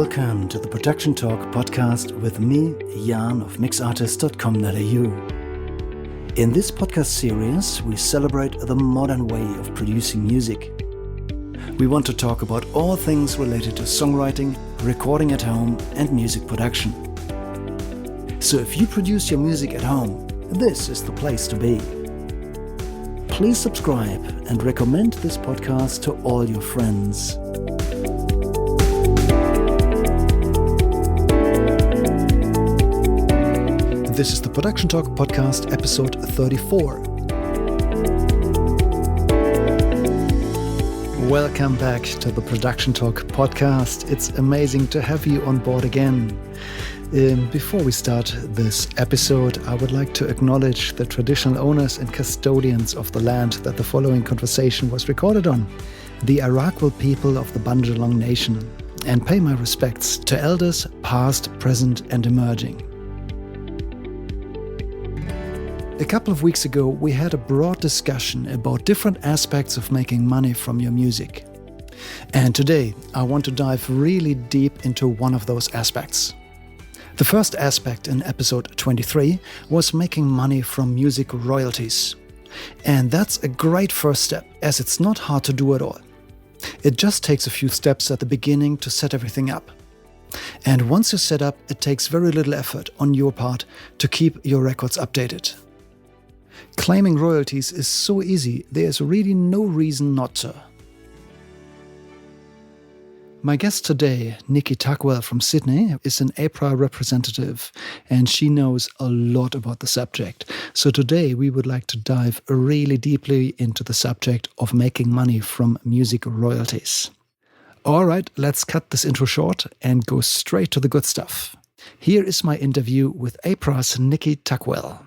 Welcome to the Production Talk podcast with me, Yarn of mixartist.com.au. In this podcast series, we celebrate the modern way of producing music. We want to talk about all things related to songwriting, recording at home, and music production. So if you produce your music at home, this is the place to be. Please subscribe and recommend this podcast to all your friends. This is the Production Talk podcast, episode 34. Welcome back to the Production Talk podcast. It's amazing to have you on board again. Before we start this episode, I would like to acknowledge the traditional owners and custodians of the land that the following conversation was recorded on, the Arakwal people of the Bundjalung nation, and pay my respects to elders past, present, and emerging. A couple of weeks ago, we had a broad discussion about different aspects of making money from your music. And today, I want to dive really deep into one of those aspects. The first aspect in episode 23 was making money from music royalties. And that's a great first step, as it's not hard to do at all. It just takes a few steps at the beginning to set everything up. And once you're set up, it takes very little effort on your part to keep your records updated. Claiming royalties is so easy, there's really no reason not to. My guest today, Nikki Tuckwell from Sydney, is an Apra representative, and she knows a lot about the subject. So today we would like to dive really deeply into the subject of making money from music royalties. All right, let's cut this intro short and go straight to the good stuff. Here is my interview with Apra's Nikki Tuckwell.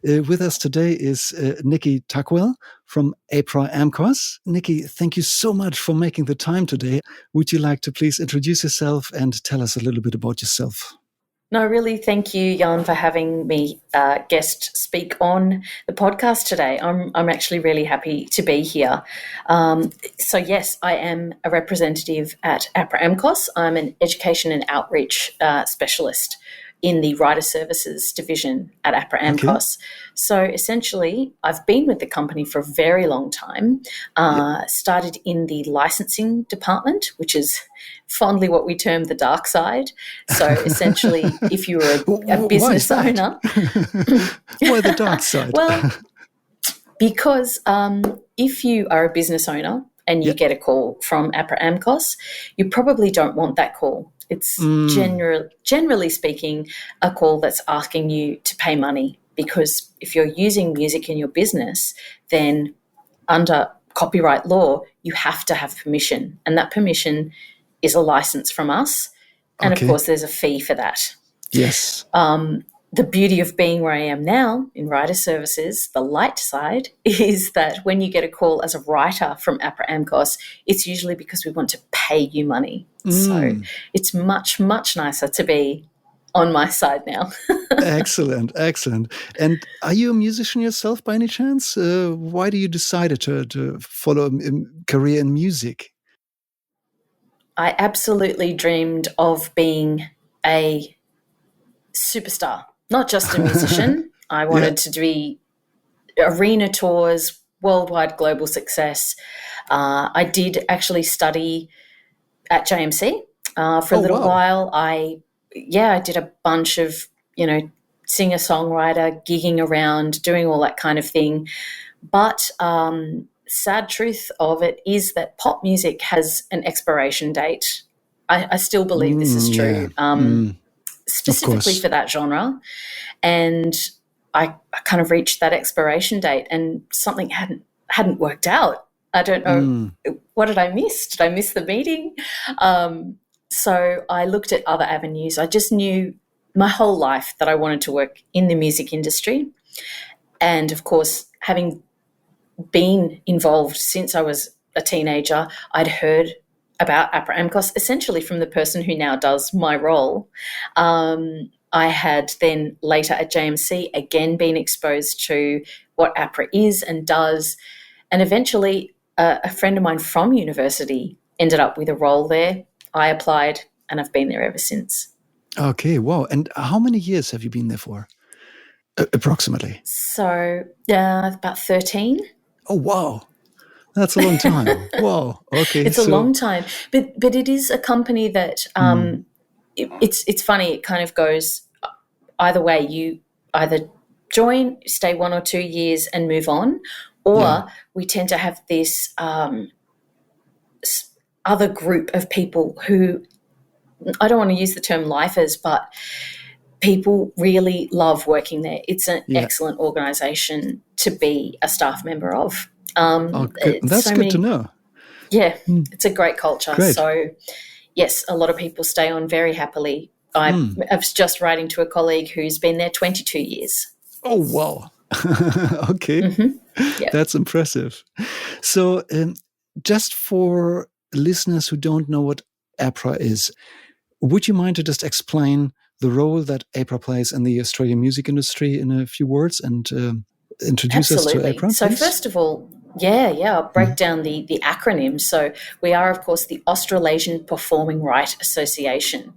With us today is Nikki Tuckwell from Apra AMCOS. Nikki, thank you so much for making the time today. Would you like to please introduce yourself and tell us a little bit about yourself? No, really, thank you, Jan, for having me guest speak on the podcast today. I'm actually really happy to be here. So yes, I am a representative at Apra AMCOS. I'm an education and outreach specialist in the writer services division at Apra AMCOS. Okay. So essentially, I've been with the company for a very long time, started in the licensing department, which is fondly what we term the dark side. So essentially, if you were a business owner... Why the dark side? Well, because if you are a business owner and you get a call from Apra AMCOS, you probably don't want that call. It's generally speaking a call that's asking you to pay money, because if you're using music in your business, then under copyright law, you have to have permission, and that permission is a license from us. And of course, there's a fee for that. Yes. The beauty of being where I am now in writer services, the light side, is that when you get a call as a writer from Apra AMCOS, it's usually because we want to pay you money. So it's much, much nicer to be on my side now. Excellent. And are you a musician yourself by any chance? Why do you decide to follow a career in music? I absolutely dreamed of being a superstar. Not just a musician. I wanted to be arena tours, worldwide global success. I did actually study at JMC for a little while. I did a bunch of, singer-songwriter, gigging around, doing all that kind of thing. But sad truth of it is that pop music has an expiration date. I still believe this is true. Specifically for that genre, and I kind of reached that expiration date, and something hadn't worked out. I don't know what did I miss. Did I miss the meeting? So I looked at other avenues. I just knew my whole life that I wanted to work in the music industry, and of course, having been involved since I was a teenager, I'd heard about Apra AMCOS essentially from the person who now does my role. I had then later at JMC again been exposed to what Apra is and does, and eventually a friend of mine from university ended up with a role there. I applied, and I've been there ever since. Okay, wow. And how many years have you been there for? Approximately. So about 13. Oh, wow. That's a long time. Wow. Okay. It's a long time, but it is a company that it's funny. It kind of goes either way. You either join, stay 1 or 2 years, and move on, or we tend to have this other group of people who, I don't want to use the term lifers, but people really love working there. It's an excellent organisation to be a staff member of. Good. That's good to know. Yeah, it's a great culture. Great. So, yes, a lot of people stay on very happily. I was just writing to a colleague who's been there 22 years. Oh, wow. Okay. Yep. That's impressive. So just for listeners who don't know what Apra is, would you mind to just explain the role that Apra plays in the Australian music industry in a few words and introduce us to Apra, So please? first of all, I'll break down the acronym. So we are, of course, the Australasian Performing Right Association.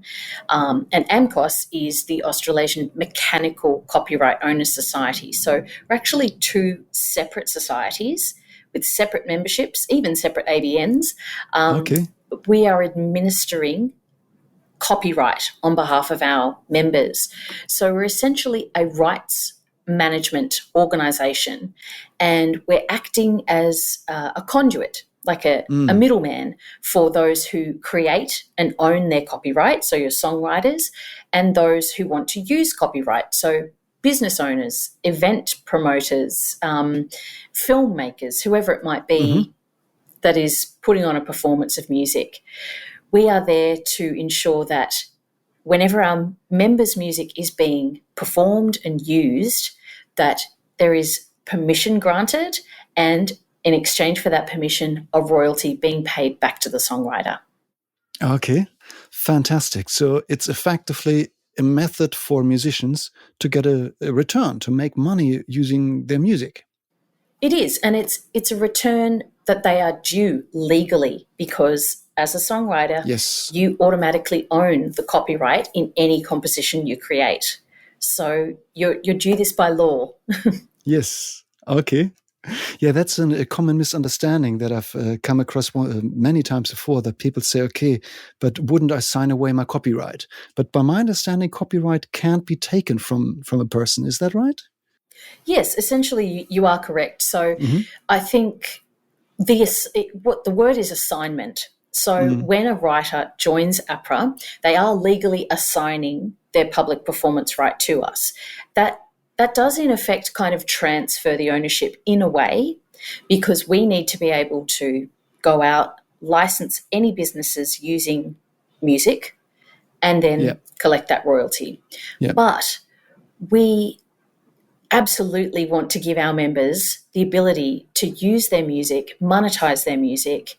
And AMCOS is the Australasian Mechanical Copyright Owners Society. So we're actually two separate societies with separate memberships, even separate ABNs. We are administering copyright on behalf of our members. So we're essentially a rights management organisation, and we're acting as a conduit, like a middleman for those who create and own their copyright, so your songwriters, and those who want to use copyright, so business owners, event promoters, filmmakers, whoever it might be that is putting on a performance of music. We are there to ensure that whenever our members' music is being performed and used, that there is permission granted, and in exchange for that permission, a royalty being paid back to the songwriter. Okay, fantastic. So it's effectively a method for musicians to get a return, to make money using their music. It is, and it's a return that they are due legally, because as a songwriter, you automatically own the copyright in any composition you create. So you're due this by law. Yes. Okay. Yeah, that's a common misunderstanding that I've come across many times before, that people say, okay, but wouldn't I sign away my copyright? But by my understanding, copyright can't be taken from a person. Is that right? Yes, essentially you are correct. So I think what the word is assignment. So when a writer joins Apra, they are legally assigning their public performance right to us. That does in effect kind of transfer the ownership in a way, because we need to be able to go out, license any businesses using music, and then collect that royalty. But we absolutely want to give our members the ability to use their music, monetize their music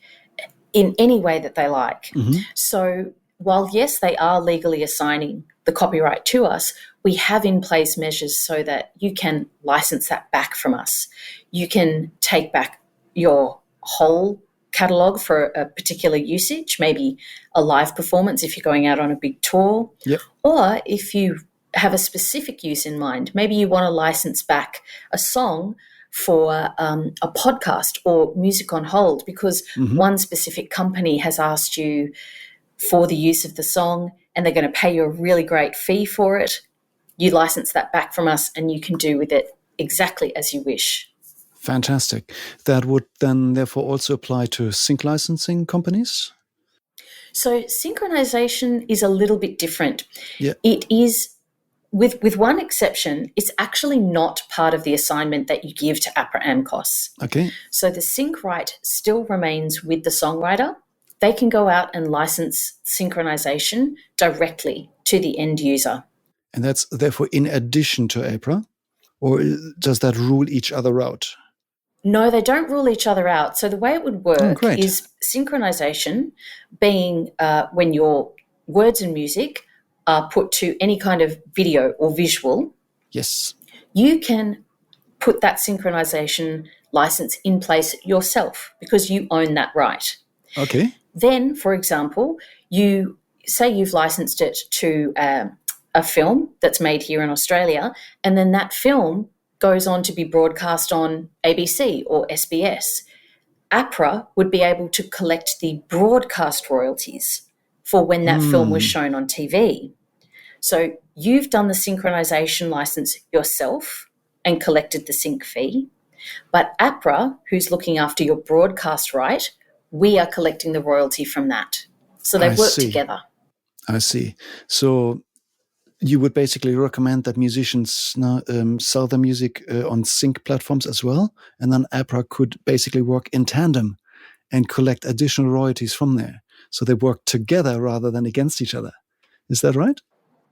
in any way that they like. So while, yes, they are legally assigning the copyright to us, we have in place measures so that you can license that back from us. You can take back your whole catalogue for a particular usage, maybe a live performance if you're going out on a big tour, or if you have a specific use in mind. Maybe you want to license back a song for a podcast or music on hold because one specific company has asked you for the use of the song and they're going to pay you a really great fee for it. You license that back from us and you can do with it exactly as you wish. Fantastic. That would then therefore also apply to sync licensing companies? So synchronization is a little bit different. It is, with one exception, it's actually not part of the assignment that you give to Apra AMCOS. Okay. So the sync right still remains with the songwriter. They can go out and license synchronization directly to the end user. And that's therefore in addition to Apra? Or does that rule each other out? No, they don't rule each other out. So the way it would work is synchronization being when your words and music are put to any kind of video or visual. Yes. You can put that synchronization license in place yourself because you own that right. Okay. Then, for example, you say you've licensed it to a film that's made here in Australia, and then that film goes on to be broadcast on ABC or SBS. Apra would be able to collect the broadcast royalties for when that film was shown on TV. So you've done the synchronization license yourself and collected the sync fee, but Apra, who's looking after your broadcast right, we are collecting the royalty from that. So they work together. I see. So you would basically recommend that musicians now, sell their music on sync platforms as well, and then Apra could basically work in tandem and collect additional royalties from there. So they work together rather than against each other. Is that right?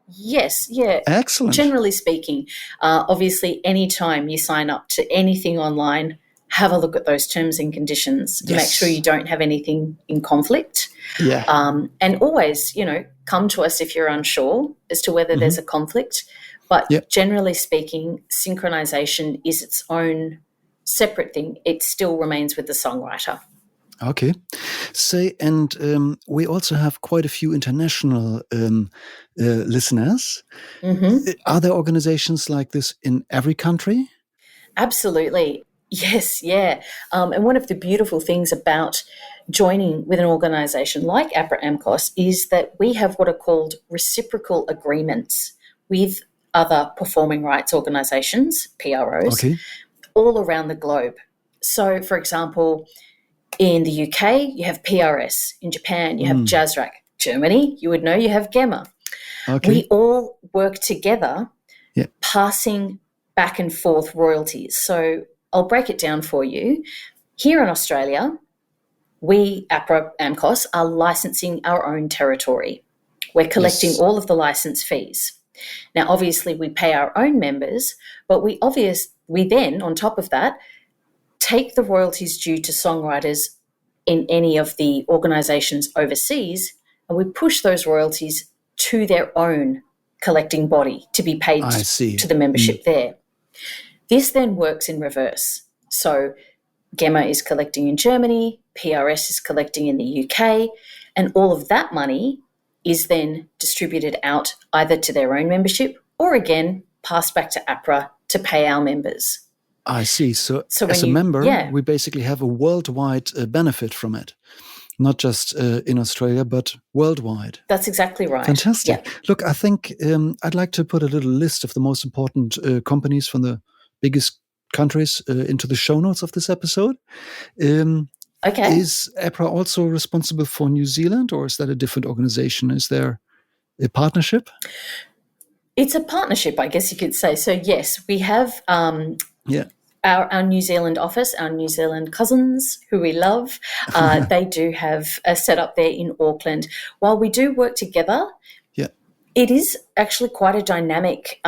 Yes, yeah. Excellent. Generally speaking, obviously, anytime you sign up to anything online, have a look at those terms and conditions. Yes. Make sure you don't have anything in conflict. Yeah. And always, come to us if you're unsure as to whether there's a conflict. But generally speaking, synchronization is its own separate thing. It still remains with the songwriter. Okay. And we also have quite a few international listeners. Are there organizations like this in every country? Absolutely. Yes, yeah. And one of the beautiful things about joining with an organisation like Apra AMCOS is that we have what are called reciprocal agreements with other performing rights organisations, PROs, all around the globe. So, for example, in the UK, you have PRS. In Japan, you have Jazzrack. Germany, you would know you have GEMA. We all work together, passing back and forth royalties. So I'll break it down for you. Here in Australia, we, Apra AMCOS, are licensing our own territory. We're collecting all of the license fees. Now, obviously, we pay our own members, but we then, on top of that, take the royalties due to songwriters in any of the organisations overseas, and we push those royalties to their own collecting body to be paid to the membership there. This then works in reverse. So GEMA is collecting in Germany, PRS is collecting in the UK, and all of that money is then distributed out either to their own membership or, again, passed back to Apra to pay our members. I see. So as a member, we basically have a worldwide benefit from it, not just in Australia, but worldwide. That's exactly right. Fantastic. Look, I think I'd like to put a little list of the most important companies from the biggest countries into the show notes of this episode. Is Apra also responsible for New Zealand, or is that a different organization? Is there a partnership? It's a partnership, I guess you could say. So, yes, we have our New Zealand office, our New Zealand cousins, who we love. They do have a setup there in Auckland. While we do work together, it is actually quite a dynamic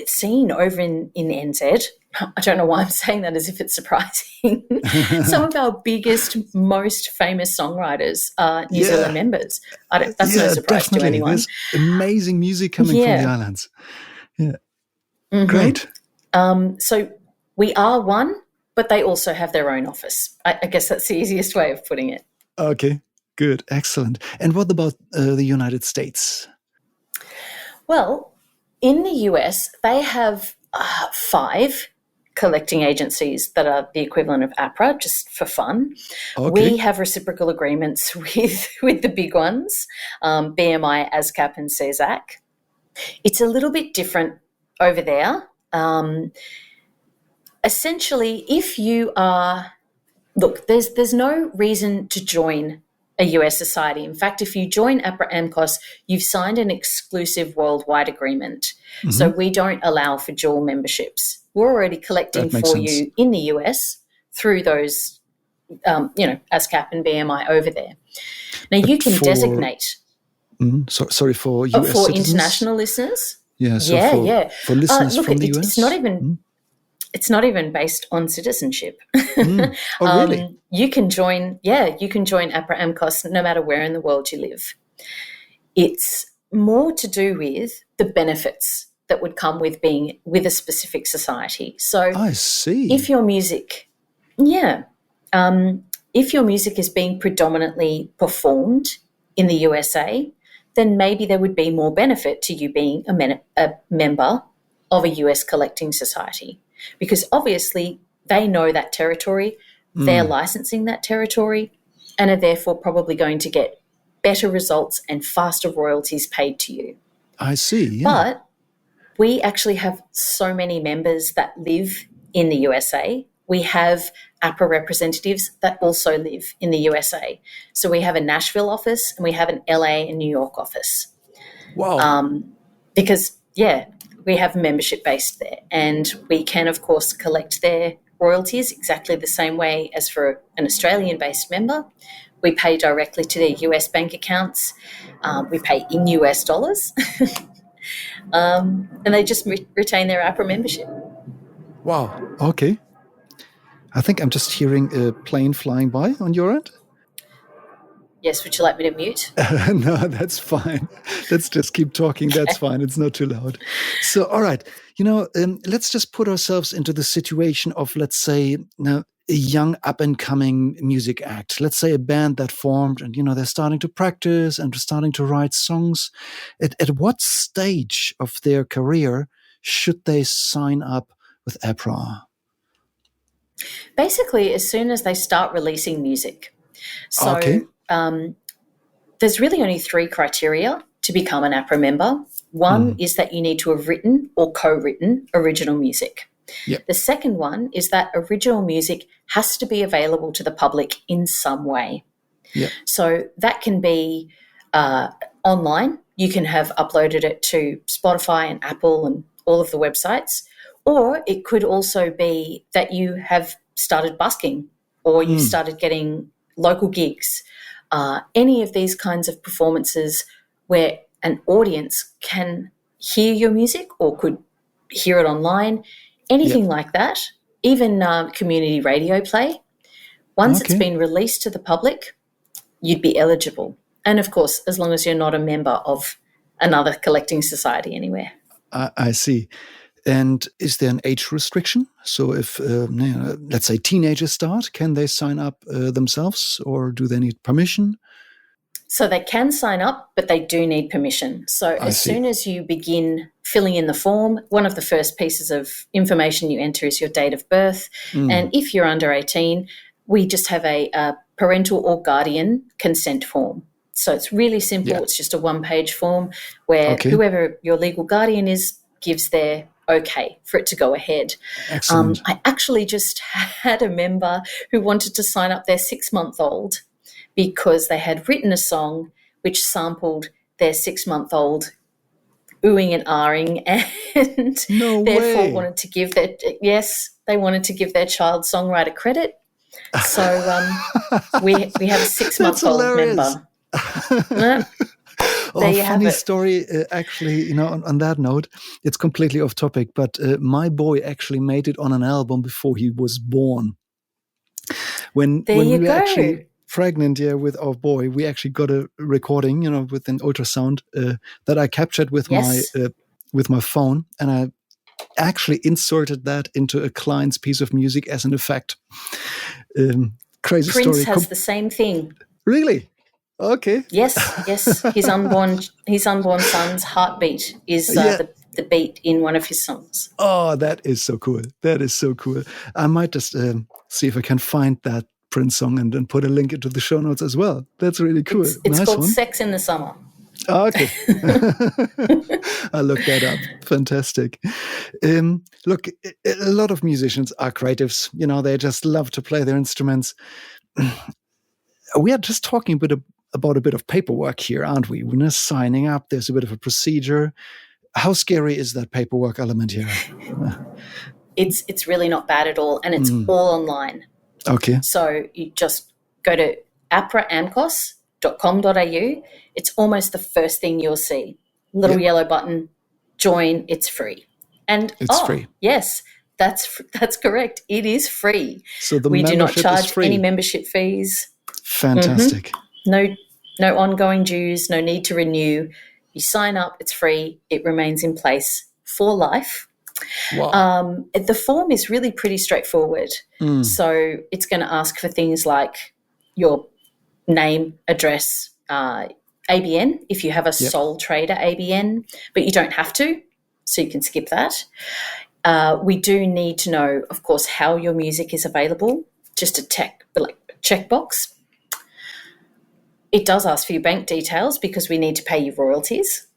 scene over in NZ. I don't know why I'm saying that as if it's surprising. Some of our biggest, most famous songwriters are New Zealand members. That's no surprise to anyone. There's amazing music coming from the islands. Great. So we are one, but they also have their own office. I guess that's the easiest way of putting it. Okay, good, excellent. And what about the United States? Well, in the US, they have 5 collecting agencies that are the equivalent of Apra, just for fun. We have reciprocal agreements with the big ones, BMI, ASCAP and CESAC. It's a little bit different over there. Essentially, if you are, there's no reason to join a US society. In fact, if you join Apra AMCOS, you've signed an exclusive worldwide agreement. So we don't allow for dual memberships. We're already collecting for you in the US through those, ASCAP and BMI over there. Now, you can designate. Sorry, for US for citizens? International listeners? Yeah, for listeners from the US? It's not even... It's not even based on citizenship. Oh, really? You can join Apra AMCOS no matter where in the world you live. It's more to do with the benefits that would come with being with a specific society. So I see. If your music, if your music is being predominantly performed in the USA, then maybe there would be more benefit to you being a member of a US collecting society, because obviously they know that territory, they're licensing that territory, and are therefore probably going to get better results and faster royalties paid to you. I see, yeah. But we actually have so many members that live in the USA. We have Apra representatives that also live in the USA. So we have a Nashville office and we have an LA and New York office. Wow. Because, yeah, we have membership based there, and we can, of course, collect their royalties exactly the same way as for an Australian-based member. We pay directly to their US bank accounts. We pay in US dollars. And they just retain their Apra membership. Wow. Okay. I think I'm just hearing a plane flying by on your end. Yes, would you like me to mute? No, that's fine. Let's just keep talking. That's fine. It's not too loud. So, all right. Let's just put ourselves into the situation of, let's say, a young up-and-coming music act. Let's say a band that formed and, they're starting to practice and starting to write songs. At what stage of their career should they sign up with Apra? Basically, as soon as they start releasing music. So okay. There's really only 3 criteria to become an Apra member. One is that you need to have written or co-written original music. Yep. The second one is that original music has to be available to the public in some way. Yep. So that can be online. You can have uploaded it to Spotify and Apple and all of the websites. Or it could also be that you have started busking, or you've started getting local gigs. Any of these kinds of performances where an audience can hear your music or could hear it online, anything like that, even community radio play. Once it's been released to the public, you'd be eligible. And, of course, as long as you're not a member of another collecting society anywhere. I see. And is there an age restriction? So if, let's say, teenagers start, can they sign up themselves, or do they need permission? So they can sign up, but they do need permission. So as soon as you begin filling in the form, one of the first pieces of information you enter is your date of birth. And if you're under 18, we just have a parental or guardian consent form. So it's really simple. Yeah. It's just a 1-page form where whoever your legal guardian is gives their okay for it to go ahead. Excellent. I actually just had a member who wanted to sign up their 6-month-old because they had written a song which sampled their 6-month-old oohing and ahhing, and therefore wanted to give their they wanted to give their child songwriter credit. So we have a 6-month-old member. Funny story, actually, on that note, it's completely off topic, but my boy actually made it on an album before he was born. When we were actually pregnant, with our boy, we actually got a recording, with an ultrasound that I captured with my phone, and I actually inserted that into a client's piece of music as an effect. Crazy story. Prince has the same thing. Really? Okay. Yes. His unborn son's heartbeat is the beat in one of his songs. Oh, that is so cool. I might just see if I can find that Prince song and then put a link into the show notes as well. That's really cool. It's nice called one. Sex in the Summer. Oh, okay. I'll look that up. Fantastic. Look, a lot of musicians are creatives. They just love to play their instruments. We are just talking about a bit of paperwork here, aren't we? We're not signing up. There's a bit of a procedure. How scary is that paperwork element here? It's really not bad at all, and it's all online. Okay. So you just go to apraamcos.com.au. It's almost the first thing you'll see. Little yellow button, join, it's free. And it's free. Yes, that's correct. It is free. So we do not charge any membership fees. Fantastic. No ongoing dues, no need to renew. You sign up, it's free, it remains in place for life. Wow. The form is really pretty straightforward. So it's going to ask for things like your name, address, ABN, if you have a Yep. sole trader ABN, but you don't have to, so you can skip that. We do need to know, of course, how your music is available, just a checkbox. It does ask for your bank details because we need to pay you royalties.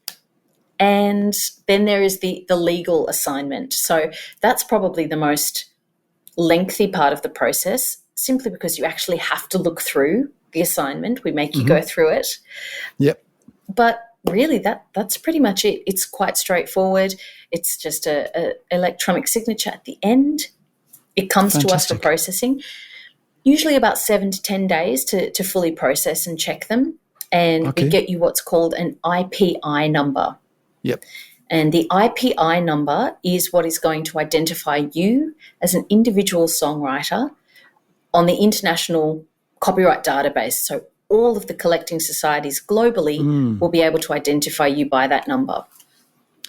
And then there is the legal assignment. So that's probably the most lengthy part of the process, simply because you actually have to look through the assignment. We make you go through it. Yep. But really, that's pretty much it. It's quite straightforward. It's just a electronic signature at the end. It comes to us for processing, usually about 7 to 10 days to fully process and check them. And we get you what's called an IPI number. Yep. And the IPI number is what is going to identify you as an individual songwriter on the international copyright database. So all of the collecting societies globally will be able to identify you by that number.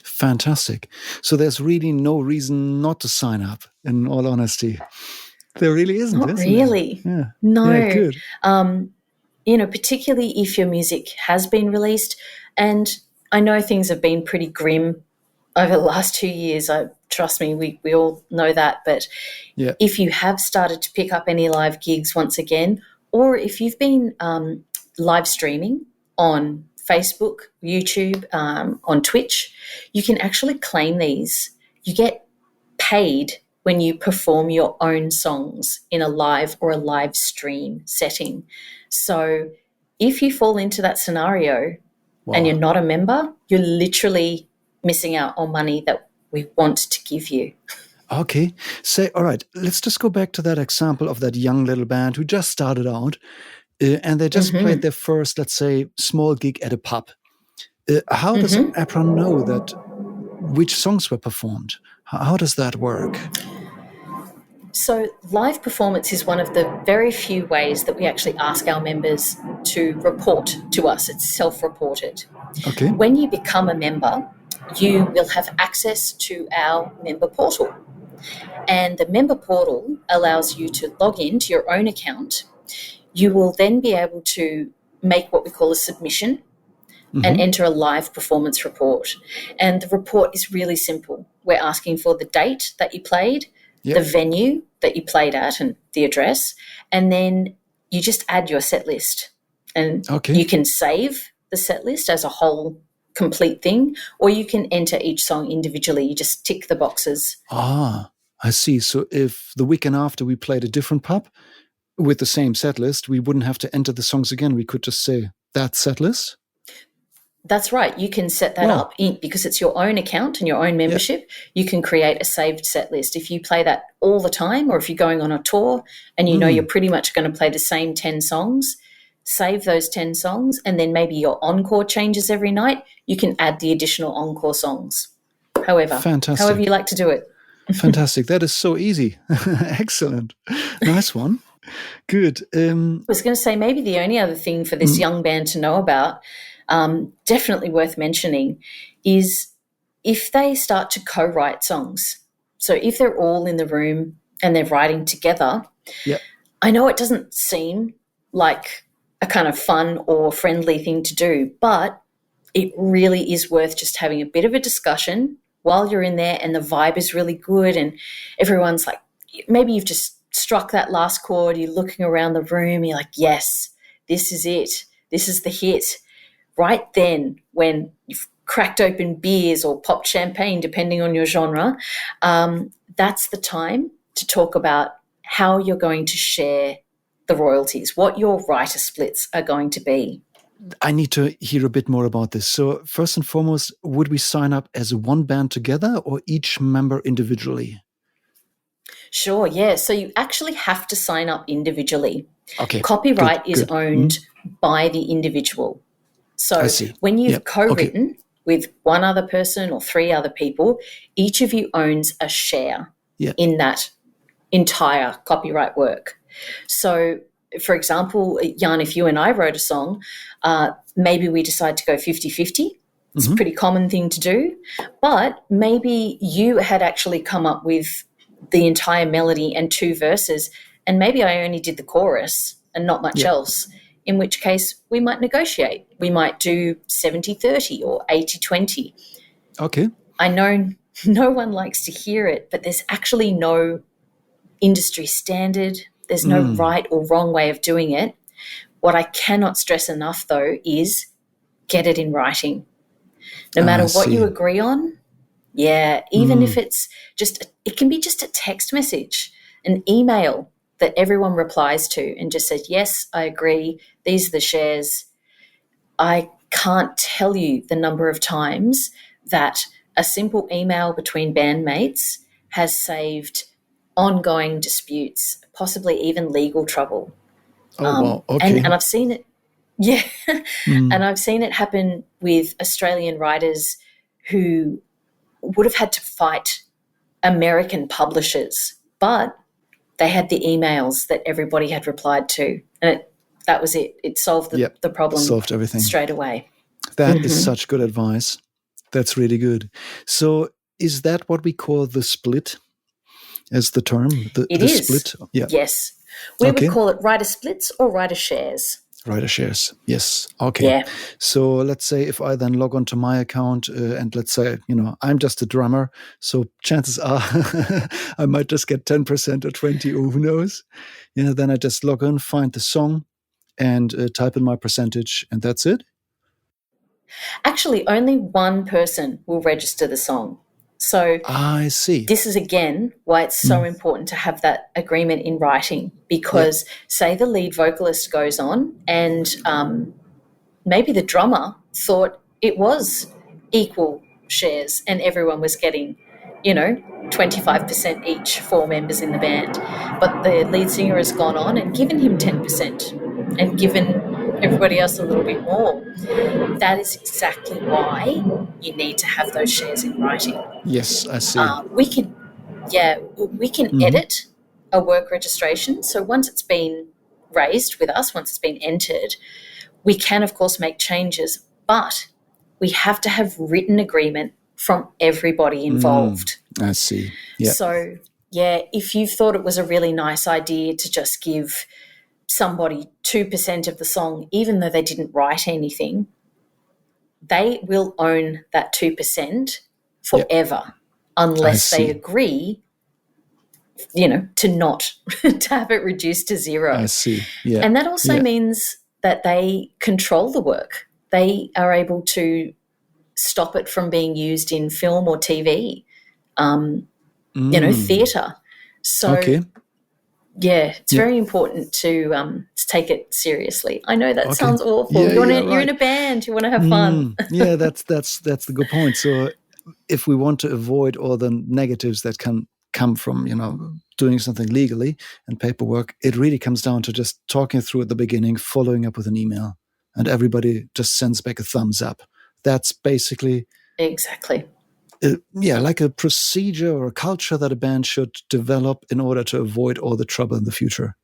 Fantastic. So there's really no reason not to sign up, in all honesty. There really isn't, Not isn't really. there? Yeah. No. Yeah, good. Particularly if your music has been released. And I know things have been pretty grim over the last 2 years. Trust me, we all know that. But if you have started to pick up any live gigs once again, or if you've been live streaming on Facebook, YouTube, on Twitch, you can actually claim these. You get paid when you perform your own songs in a live or a live stream setting. So if you fall into that scenario and you're not a member, you're literally missing out on money that we want to give you. Okay. All right, let's just go back to that example of that young little band who just started out and they just played their first, let's say, small gig at a pub. How does Apra know that which songs were performed? How does that work? So live performance is one of the very few ways that we actually ask our members to report to us. It's self-reported. Okay. When you become a member, you will have access to our member portal. And the member portal allows you to log into your own account. You will then be able to make what we call a submission and enter a live performance report. And the report is really simple. We're asking for the date that you played, the venue that you played at and the address, and then you just add your set list. And you can save the set list as a whole complete thing, or you can enter each song individually. You just tick the boxes. Ah, I see. So if the weekend after we played a different pub with the same set list, we wouldn't have to enter the songs again. We could just say that set list. That's right. You can set that up because it's your own account and your own membership. You can create a saved set list. If you play that all the time, or if you're going on a tour and you know you're pretty much going to play the same 10 songs, save those 10 songs, and then maybe your encore changes every night. You can add the additional encore songs. However you like to do it. Fantastic. That is so easy. Excellent. Nice one. Good. I was going to say maybe the only other thing for this young band to know about, definitely worth mentioning, is if they start to co-write songs. So if they're all in the room and they're writing together, I know it doesn't seem like a kind of fun or friendly thing to do, but it really is worth just having a bit of a discussion while you're in there and the vibe is really good and everyone's like, maybe you've just struck that last chord, you're looking around the room, you're like, yes, this is it. This is the hit. Right then, when you've cracked open beers or popped champagne, depending on your genre, that's the time to talk about how you're going to share the royalties, what your writer splits are going to be. I need to hear a bit more about this. So first and foremost, would we sign up as one band together or each member individually? Sure, yeah. So you actually have to sign up individually. Okay. Copyright is owned by the individual. So when you've co-written with one other person or 3 other people, each of you owns a share in that entire copyright work. So, for example, Yarn, if you and I wrote a song, maybe we decide to go 50-50. It's a pretty common thing to do. But maybe you had actually come up with the entire melody and 2 verses, and maybe I only did the chorus and not much Yeah. else, in which case we might negotiate. We might do 70-30 or 80-20. Okay. I know no one likes to hear it, but there's actually no industry standard. There's no right or wrong way of doing it. What I cannot stress enough, though, is get it in writing. No matter I what you see. agree on, even if it's it can be just a text message, an email that everyone replies to and just says, yes, I agree, these are the shares. I can't tell you the number of times that a simple email between bandmates has saved ongoing disputes, possibly even legal trouble. Oh, wow. Okay. And I've seen it, and I've seen it happen with Australian writers who would have had to fight American publishers, but they had the emails that everybody had replied to, and that was it. It solved the problem, solved everything straight away. That is such good advice. That's really good. So is that what we call the split as the term? It the is. Split? Yeah. Yes. We would call it writer splits or writer shares. Writer shares. Yes. Okay. Yeah. So let's say if I then log onto my account and let's say, I'm just a drummer. So chances are I might just get 10% or 20, or who knows. Then I just log in, find the song and type in my percentage, and that's it. Actually, only one person will register the song. So I see. This is, again, why it's so important to have that agreement in writing, because say the lead vocalist goes on and maybe the drummer thought it was equal shares and everyone was getting, 25% each, 4 members in the band. But the lead singer has gone on and given him 10% and given everybody else a little bit more. That is exactly why you need to have those shares in writing. Yes, I see. We can edit a work registration. So once it's been raised with us, once it's been entered, we can, of course, make changes, but we have to have written agreement from everybody involved. I see. Yeah. So, if you thought it was a really nice idea to just give somebody 2% of the song, even though they didn't write anything, they will own that 2% forever unless they agree, to not to have it reduced to zero. I see. Yeah. And that also means that they control the work. They are able to stop it from being used in film or TV, theatre. So, it's very important to take it seriously. I know that sounds awful. You're in a band. You want to have fun. That's the good point. So if we want to avoid all the negatives that can come from, doing something legally and paperwork, it really comes down to just talking through at the beginning, following up with an email, and everybody just sends back a thumbs up. That's basically exactly. Like a procedure or a culture that a band should develop in order to avoid all the trouble in the future.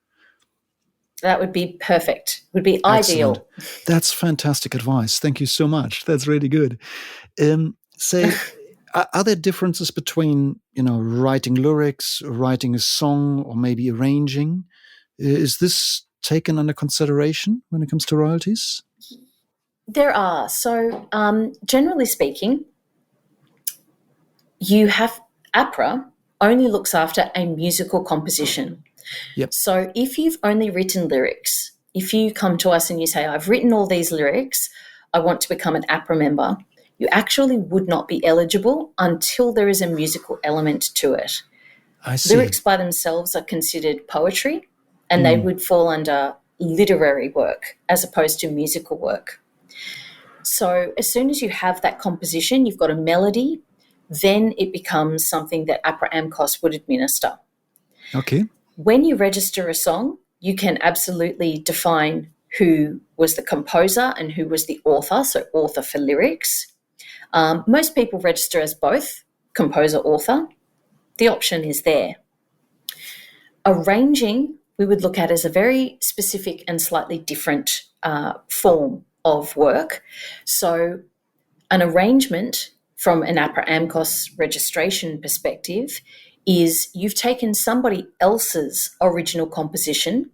That would be perfect. Would be Excellent. ideal. That's fantastic advice. Thank you so much. That's really good. Are there differences between, writing lyrics, writing a song, or maybe arranging? Is this taken under consideration when it comes to royalties? There are. So generally speaking, you have Apra only looks after a musical composition. Yep. So if you've only written lyrics, if you come to us and you say, I've written all these lyrics, I want to become an Apra member, you actually would not be eligible until there is a musical element to it. I see. Lyrics by themselves are considered poetry, and they would fall under literary work as opposed to musical work. So as soon as you have that composition, you've got a melody, then it becomes something that Apra AMCOS would administer. Okay. When you register a song, you can absolutely define who was the composer and who was the author, so author for lyrics. Most people register as both, composer, author. The option is there. Arranging, we would look at as a very specific and slightly different form of work. So an arrangement from an Apra AMCOS registration perspective is you've taken somebody else's original composition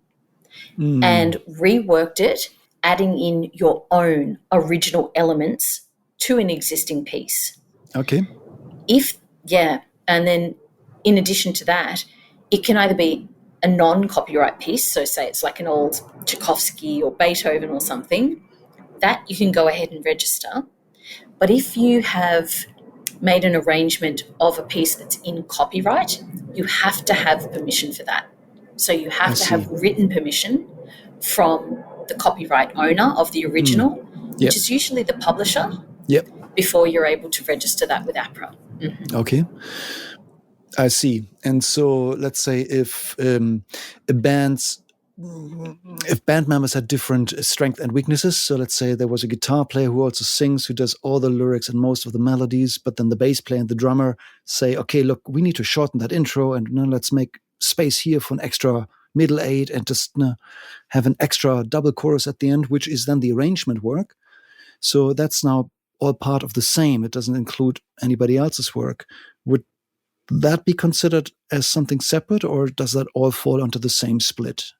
and reworked it, adding in your own original elements to an existing piece. Okay. And then in addition to that, it can either be a non-copyright piece, so say it's like an old Tchaikovsky or Beethoven or something, that you can go ahead and register. But if you have made an arrangement of a piece that's in copyright, you have to have permission for that. So you have to have written permission from the copyright owner of the original, which is usually the publisher, before you're able to register that with Apra. Mm-hmm. Okay. I see. And so let's say if band members had different strengths and weaknesses, so let's say there was a guitar player who also sings, who does all the lyrics and most of the melodies, but then the bass player and the drummer say, okay, look, we need to shorten that intro and let's make space here for an extra middle eight and just have an extra double chorus at the end, which is then the arrangement work. So that's now all part of the same. It doesn't include anybody else's work. Would that be considered as something separate, or does that all fall onto the same split?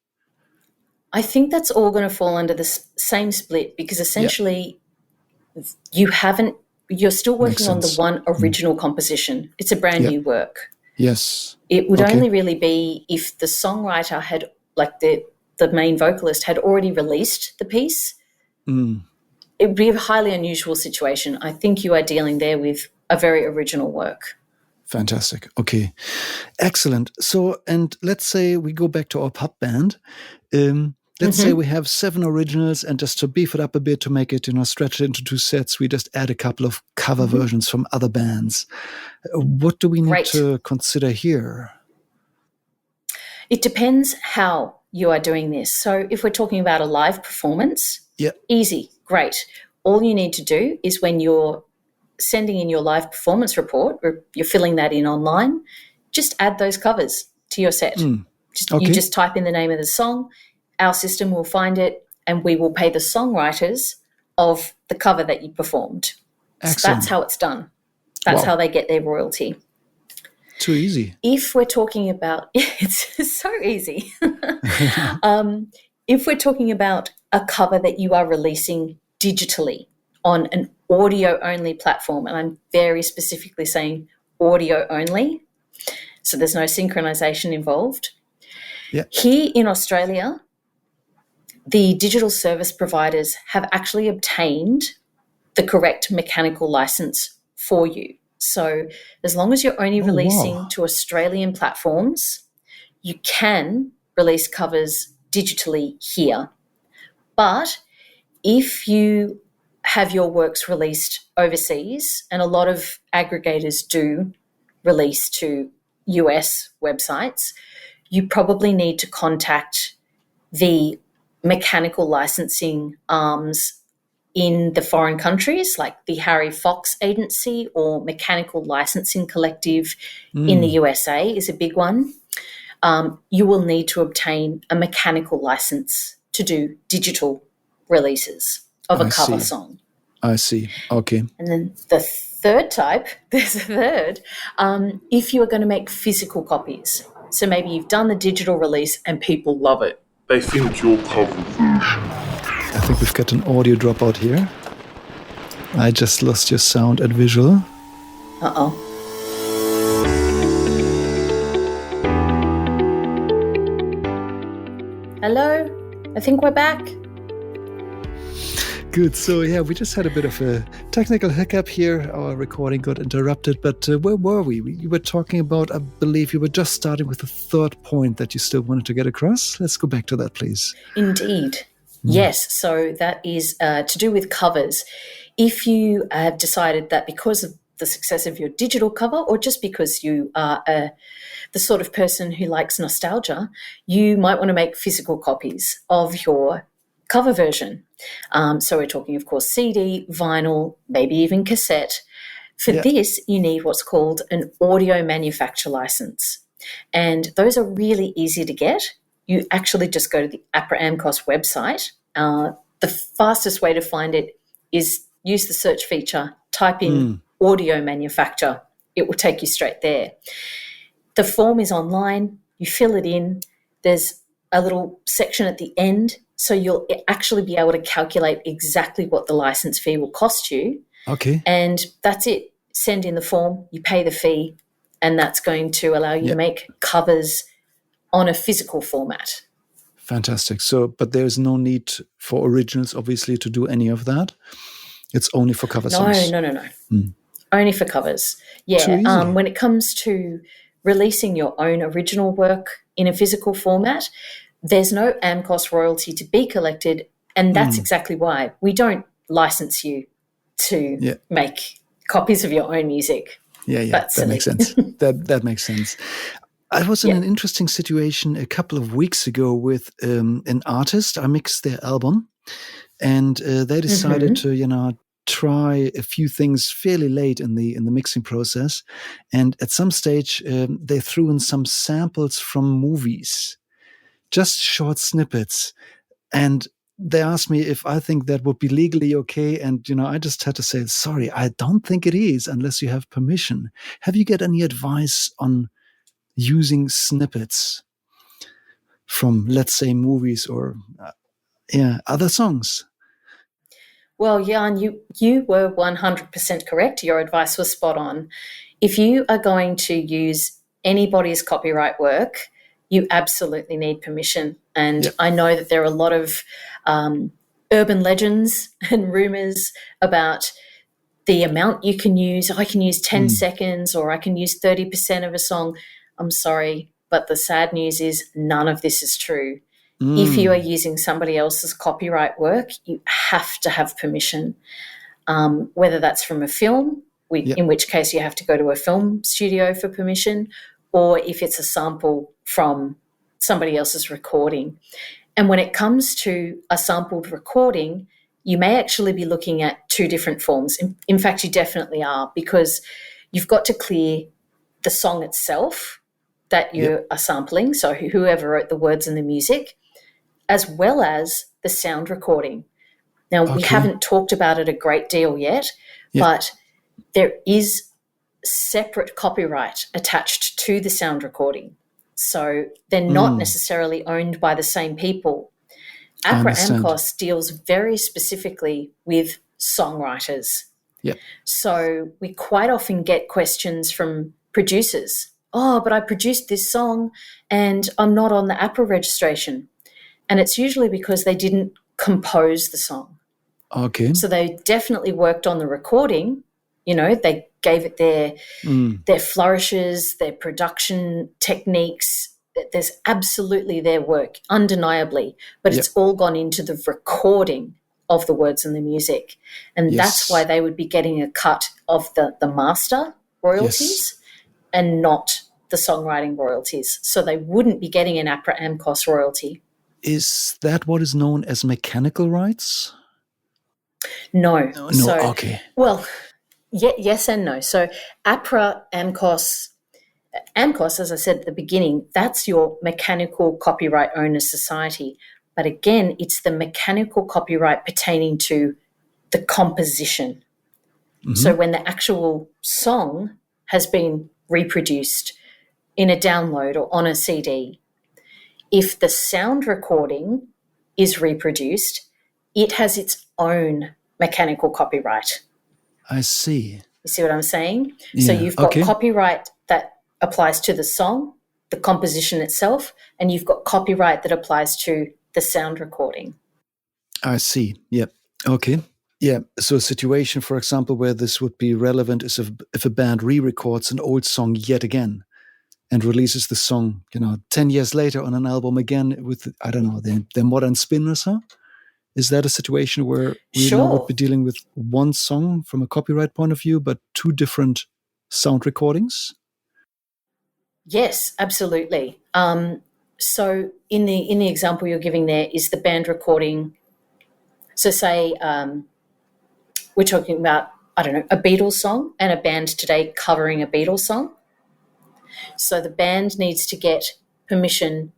I think that's all going to fall under the same split, because essentially you're still working on the one original composition. It's a brand new work. Yes. It would only really be if the songwriter had, like the main vocalist had already released the piece. It would be a highly unusual situation. I think you are dealing there with a very original work. Fantastic. Okay. Excellent. So, and let's say we go back to our pub band. Let's say we have 7 originals, and just to beef it up a bit, to make it, stretch it into 2 sets, we just add a couple of cover versions from other bands. What do we need to consider here? It depends how you are doing this. So if we're talking about a live performance, easy, great. All you need to do is, when you're sending in your live performance report, or you're filling that in online, just add those covers to your set. You just type in the name of the song, our system will find it, and we will pay the songwriters of the cover that you performed. So that's how it's done. That's how they get their royalty. Too easy. If we're talking about, it's so easy. If we're talking about a cover that you are releasing digitally on an audio-only platform, and I'm very specifically saying audio-only, so there's no synchronization involved. Here in Australia, the digital service providers have actually obtained the correct mechanical license for you. So as long as you're only releasing to Australian platforms, you can release covers digitally here. But if you have your works released overseas, and a lot of aggregators do release to US websites, you probably need to contact the mechanical licensing arms in the foreign countries, like the Harry Fox Agency or Mechanical Licensing Collective in the USA is a big one. You will need to obtain a mechanical license to do digital releases of a cover song. I see. Okay. And then the third type, there's a third, if you are going to make physical copies. So maybe you've done the digital release and people love it. They think your cover version. I think we've got an audio dropout here. I just lost your sound and visual. Uh-oh. Hello? I think we're back. Good. So, we just had a bit of a technical hiccup here. Our recording got interrupted, but where were we? You were talking about, I believe you were just starting with the third point that you still wanted to get across. Let's go back to that, please. Indeed. Yes. So that is to do with covers. If you have decided that because of the success of your digital cover, or just because you are the sort of person who likes nostalgia, you might want to make physical copies of your cover version. So we're talking, of course, CD, vinyl, maybe even cassette. For this, you need what's called an audio manufacturer license. And those are really easy to get. You actually just go to the Apra AMCOS website. The fastest way to find it is use the search feature, type in audio manufacturer. It will take you straight there. The form is online. You fill it in. There's a little section at the end, so you'll actually be able to calculate exactly what the license fee will cost you. Okay. And that's it. Send in the form, you pay the fee, and that's going to allow you to make covers on a physical format. Fantastic. So, but there's no need for originals, obviously, to do any of that. It's only for cover songs. No. Only for covers. Yeah. Too easy. When it comes to releasing your own original work in a physical format, there's no AMCOS royalty to be collected, and that's exactly why. We don't license you to make copies of your own music. Yeah, that makes sense. that makes sense. I was in an interesting situation a couple of weeks ago with an artist. I mixed their album, and they decided to, try a few things fairly late in the mixing process. And at some stage, they threw in some samples from movies, just short snippets. And they asked me if I think that would be legally okay. And, I just had to say, sorry, I don't think it is unless you have permission. Have you got any advice on using snippets from, let's say, movies or other songs? Well, Yarn, you were 100% correct. Your advice was spot on. If you are going to use anybody's copyright work, you absolutely need permission. And I know that there are a lot of urban legends and rumors about the amount you can use. I can use 10 seconds, or I can use 30% of a song. I'm sorry, but the sad news is none of this is true. If you are using somebody else's copyright work, you have to have permission, whether that's from a film, in which case you have to go to a film studio for permission, or if it's a sample from somebody else's recording. And when it comes to a sampled recording, you may actually be looking at two different forms. In fact, you definitely are, because you've got to clear the song itself that you are sampling, so whoever wrote the words and the music, as well as the sound recording. Now, we haven't talked about it a great deal yet, but there is separate copyright attached to the sound recording. So they're not necessarily owned by the same people. Apra AMCOS deals very specifically with songwriters. So we quite often get questions from producers. Oh, but I produced this song and I'm not on the Apra registration. And it's usually because they didn't compose the song. Okay. So they definitely worked on the recording. They gave it their flourishes, their production techniques. There's absolutely their work, undeniably. But it's all gone into the recording of the words and the music. And that's why they would be getting a cut of the master royalties and not the songwriting royalties. So they wouldn't be getting an Apra AMCOS royalty. Is that what is known as mechanical rights? No. Okay. Well, yes and no. So Apra AMCOS, as I said at the beginning, that's your mechanical copyright owners society. But again, it's the mechanical copyright pertaining to the composition. So when the actual song has been reproduced in a download or on a CD, if the sound recording is reproduced, it has its own mechanical copyright. I see. You see what I'm saying? Yeah. So you've got copyright that applies to the song, the composition itself, and you've got copyright that applies to the sound recording. I see. Yep. Okay. Yeah. So a situation, for example, where this would be relevant is if a band re-records an old song yet again and releases the song, 10 years later on an album again with, I don't know, their modern spin or so. Is that a situation where we would be dealing with one song from a copyright point of view, but two different sound recordings? Yes, absolutely. So in the example you're giving there is the band recording. So say we're talking about, I don't know, a Beatles song and a band today covering a Beatles song. So the band needs to get permission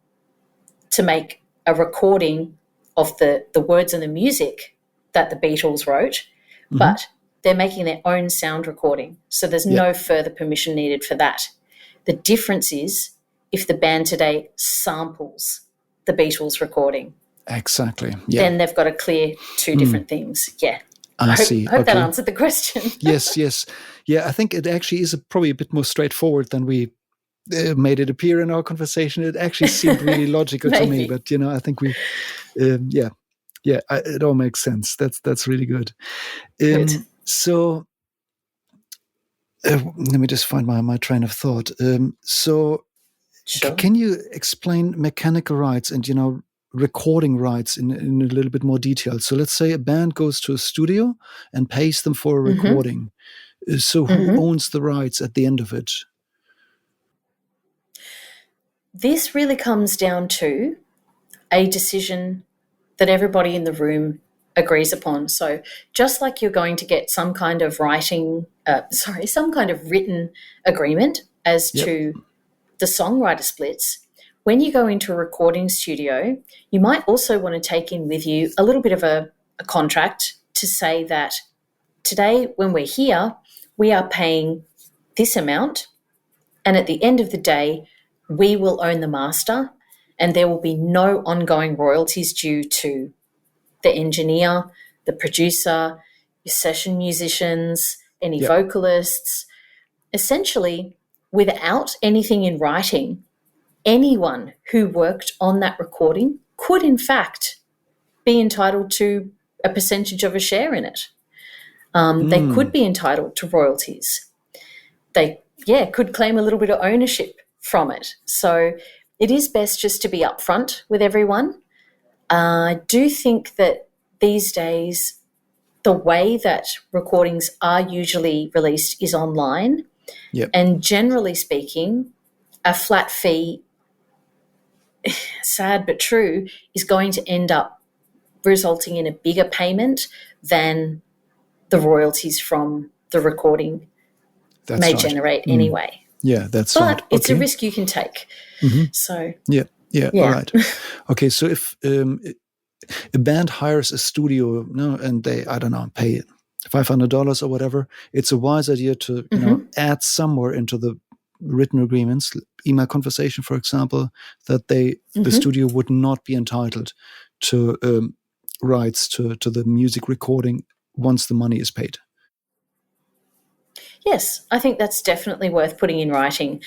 to make a recording of the words and the music that the Beatles wrote, but they're making their own sound recording. So there's no further permission needed for that. The difference is if the band today samples the Beatles recording. Exactly. Yeah. Then they've got to clear two different things. Yeah. I see. Hope that Okay. answered the question. Yes. Yeah, I think it actually is probably a bit more straightforward than we made it appear in our conversation. It actually seemed really logical to me, but I think we, it all makes sense. That's really good. Good. So let me just find my train of thought. So Sure. Can you explain mechanical rights and recording rights in a little bit more detail? So let's say a band goes to a studio and pays them for a recording. So who owns the rights at the end of it? This really comes down to a decision that everybody in the room agrees upon. So just like you're going to get some kind of written agreement as to the songwriter splits, when you go into a recording studio, you might also want to take in with you a little bit of a contract to say that today when we're here, we are paying this amount, and at the end of the day, we will own the master, and there will be no ongoing royalties due to the engineer, the producer, your session musicians, any vocalists. Essentially, without anything in writing, anyone who worked on that recording could, in fact, be entitled to a percentage of a share in it. They could be entitled to royalties. They, could claim a little bit of ownership from it. So it is best just to be upfront with everyone. I do think that these days the way that recordings are usually released is online. Yep. And generally speaking, a flat fee, sad but true, is going to end up resulting in a bigger payment than the royalties from the recording may generate anyway. Yeah, that's but right. But it's a risk you can take. So yeah. All right. Okay, so if a band hires a studio, and they, I don't know, pay $500 or whatever, it's a wise idea to add somewhere into the written agreements, email conversation, for example, that the studio would not be entitled to rights to the music recording once the money is paid. Yes, I think that's definitely worth putting in writing.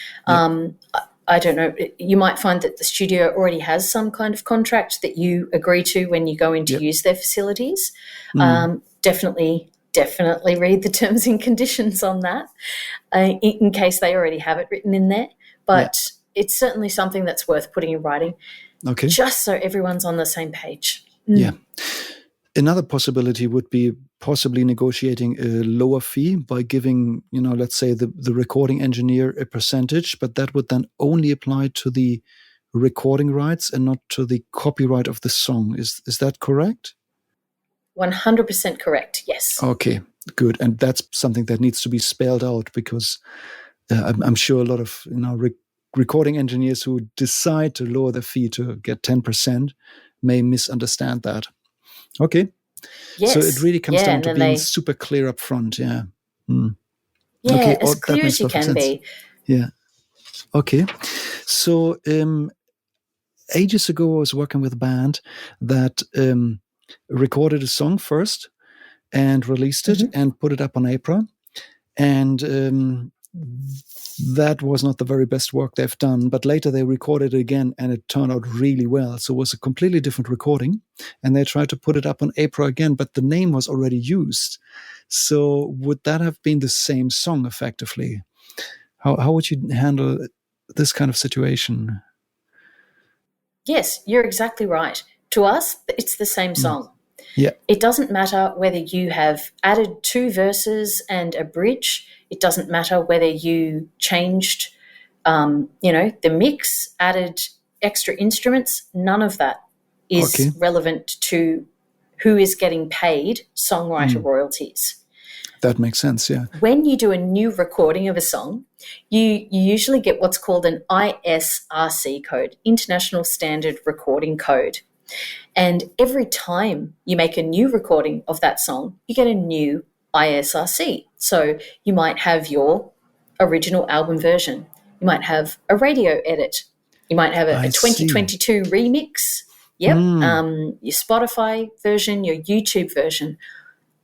I don't know, you might find that the studio already has some kind of contract that you agree to when you go in to use their facilities. Definitely read the terms and conditions on that in case they already have it written in there. But it's certainly something that's worth putting in writing, just so everyone's on the same page. Yeah. Another possibility would be possibly negotiating a lower fee by giving, let's say the recording engineer a percentage, but that would then only apply to the recording rights and not to the copyright of the song. Is that correct? 100% correct, yes. Okay, good. And that's something that needs to be spelled out, because I'm sure a lot of recording engineers who decide to lower the fee to get 10% may misunderstand that. Okay. Yes. So it really comes down to being super clear up front. Yeah. Okay. As clear as you can be. Yeah. Okay. So ages ago, I was working with a band that recorded a song first and released it and put it up on Apra. And that was not the very best work they've done, but later they recorded it again and it turned out really well. So it was a completely different recording, and they tried to put it up on Apra again, but the name was already used. So would that have been the same song effectively? How would you handle this kind of situation? Yes, you're exactly right. To us, it's the same song. Yeah. It doesn't matter whether you have added 2 verses and a bridge. It doesn't matter whether you changed, the mix, added extra instruments. None of that is relevant to who is getting paid songwriter royalties. That makes sense, yeah. When you do a new recording of a song, you usually get what's called an ISRC code, International Standard Recording Code. And every time you make a new recording of that song, you get a new ISRC. So you might have your original album version. You might have a radio edit. You might have a I see. 2022 remix. Yep. Your Spotify version, your YouTube version.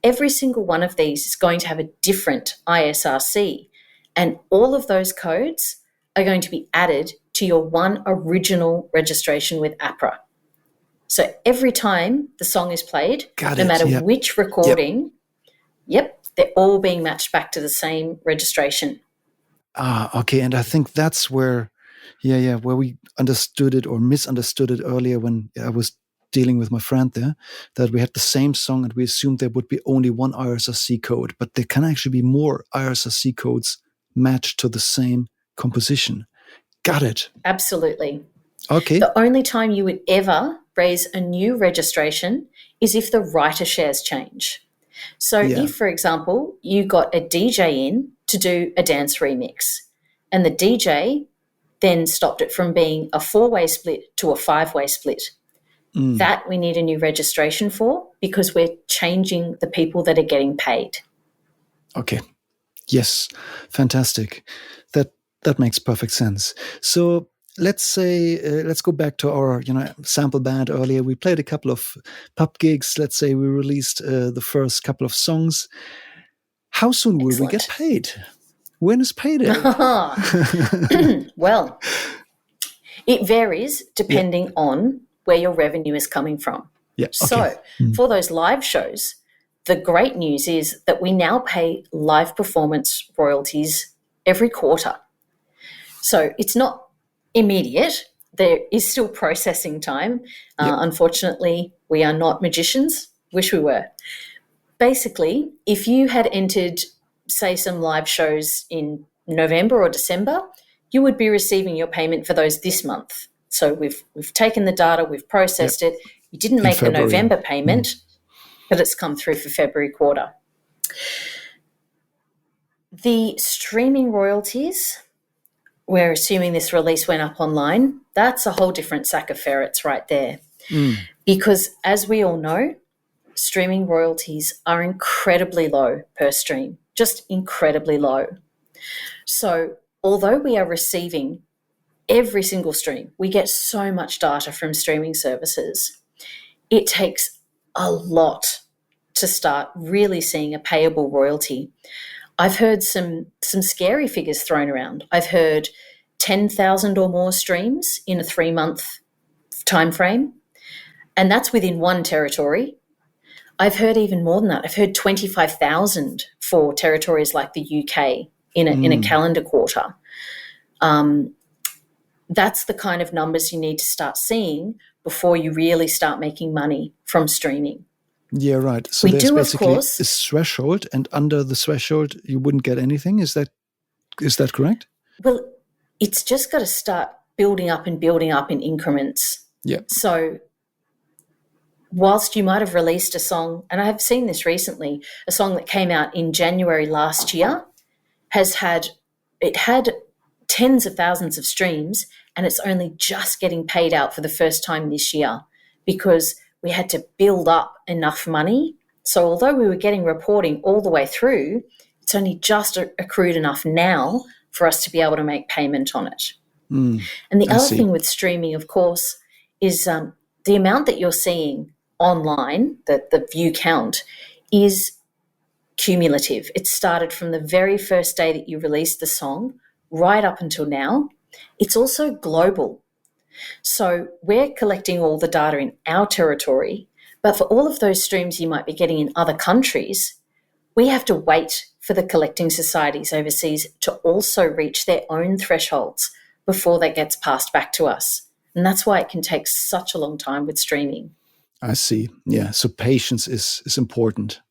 Every single one of these is going to have a different ISRC. And all of those codes are going to be added to your one original registration with Apra. So every time the song is played, no matter which recording, they're all being matched back to the same registration. Okay. And I think that's where we understood it or misunderstood it earlier when I was dealing with my friend there, that we had the same song and we assumed there would be only one ISRC code, but there can actually be more ISRC codes matched to the same composition. Got it. Absolutely. Okay. The only time you would ever raise a new registration is if the writer shares change. So if, for example, you got a DJ in to do a dance remix and the DJ then stopped it from being a 4-way split to a 5-way split, that we need a new registration for because we're changing the people that are getting paid. Okay. Yes. Fantastic. That makes perfect sense. So let's say, let's go back to our, sample band earlier. We played a couple of pub gigs. Let's say we released the first couple of songs. How soon will we get paid? When is payday? Well, it varies depending on where your revenue is coming from. Yeah. Okay. So for those live shows, the great news is that we now pay live performance royalties every quarter. So it's not immediate. There is still processing time. Unfortunately, we are not magicians. Wish we were. Basically, if you had entered, say, some live shows in November or December, you would be receiving your payment for those this month. So we've taken the data, we've processed it. You didn't make the November payment, but it's come through for February quarter. The streaming royalties, we're assuming this release went up online, that's a whole different sack of ferrets right there. Because as we all know, streaming royalties are incredibly low per stream, just incredibly low. So although we are receiving every single stream, we get so much data from streaming services, it takes a lot to start really seeing a payable royalty. I've heard some scary figures thrown around. I've heard 10,000 or more streams in a 3-month time frame, and that's within one territory. I've heard even more than that. I've heard 25,000 for territories like the UK in a calendar quarter. That's the kind of numbers you need to start seeing before you really start making money from streaming. Yeah, right. So we there's do, basically of course, a threshold, and under the threshold, you wouldn't get anything. Is that correct? Well, it's just got to start building up in increments. Yeah. So whilst you might have released a song, and I have seen this recently, a song that came out in January last year had tens of thousands of streams, and it's only just getting paid out for the first time this year because we had to build up enough money. So although we were getting reporting all the way through, it's only just accrued enough now for us to be able to make payment on it. And the other thing with streaming, of course, is the amount that you're seeing online, the view count, is cumulative. It started from the very first day that you released the song right up until now. It's also global. So we're collecting all the data in our territory, but for all of those streams you might be getting in other countries, we have to wait for the collecting societies overseas to also reach their own thresholds before that gets passed back to us. And that's why it can take such a long time with streaming. I see. Yeah. So patience is important.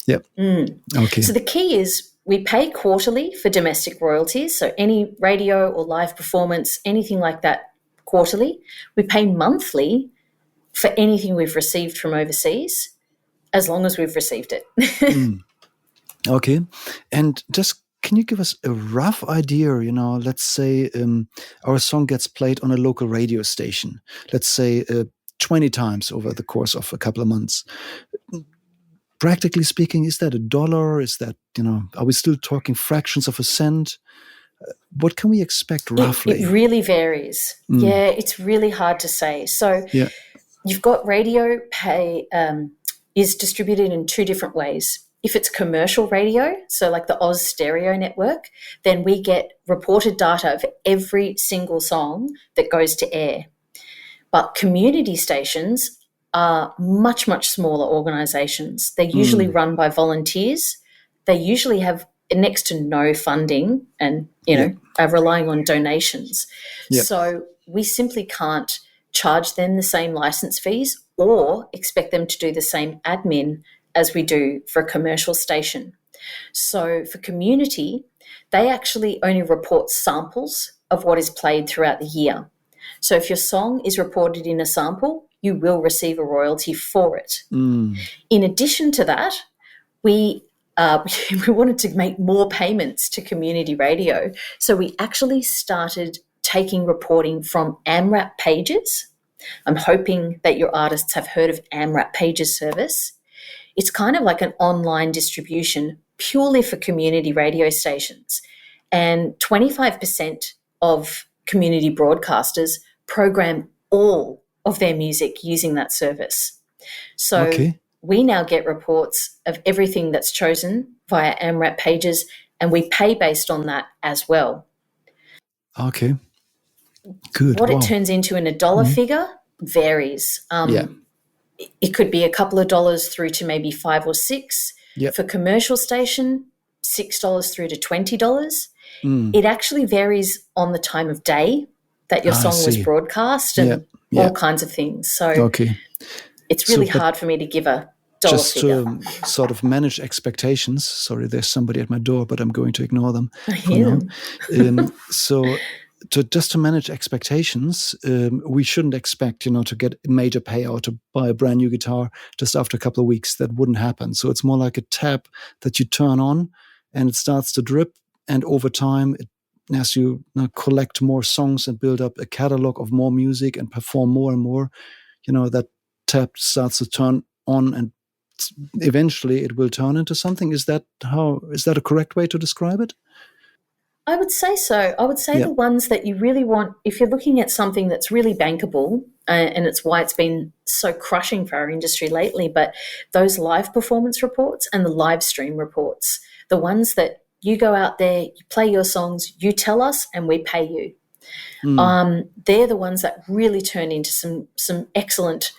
Yep. Okay. So the key is we pay quarterly for domestic royalties. So any radio or live performance, anything like that, quarterly. We pay monthly for anything we've received from overseas, as long as we've received it. Okay. And just can you give us a rough idea, let's say our song gets played on a local radio station, let's say 20 times over the course of a couple of months. Practically speaking, is that $1? Is that, are we still talking fractions of a cent? What can we expect roughly? It really varies. Yeah, it's really hard to say. So Yeah. you've got radio pay is distributed in two different ways. If it's commercial radio, so like the Oz Stereo network, then we get reported data of every single song that goes to air. But community stations are much, much smaller organisations. They're usually run by volunteers. They usually have next to no funding and, are relying on donations. Yep. So we simply can't charge them the same licence fees or expect them to do the same admin as we do for a commercial station. So for community, they actually only report samples of what is played throughout the year. So if your song is reported in a sample, you will receive a royalty for it. In addition to that, we wanted to make more payments to community radio. So we actually started taking reporting from AMRAP pages. I'm hoping that your artists have heard of AMRAP pages service. It's kind of like an online distribution purely for community radio stations. And 25% of community broadcasters program all of their music using that service. So we now get reports of everything that's chosen via AMRAP pages, and we pay based on that as well. Okay, good. What it turns into in a dollar figure varies. It could be a couple of dollars through to maybe $5 or $6. Yep. For commercial station, $6 through to $20. It actually varies on the time of day that your song was broadcast and all kinds of things. So it's really hard for me to give a dollar figure. Just to sort of manage expectations. Sorry, there's somebody at my door, but I'm going to ignore them. I hear them. So to manage expectations, we shouldn't expect, to get a major payout to buy a brand new guitar just after a couple of weeks. That wouldn't happen. So it's more like a tap that you turn on and it starts to drip. And over time, as you collect more songs and build up a catalog of more music and perform more and more, that tap starts to turn on and eventually it will turn into something. Is that a correct way to describe it? I would say so. I would say the ones that you really want, if you're looking at something that's really bankable, and it's why it's been so crushing for our industry lately, but those live performance reports and the live stream reports, the ones that you go out there, you play your songs, you tell us, and we pay you. They're the ones that really turn into some excellent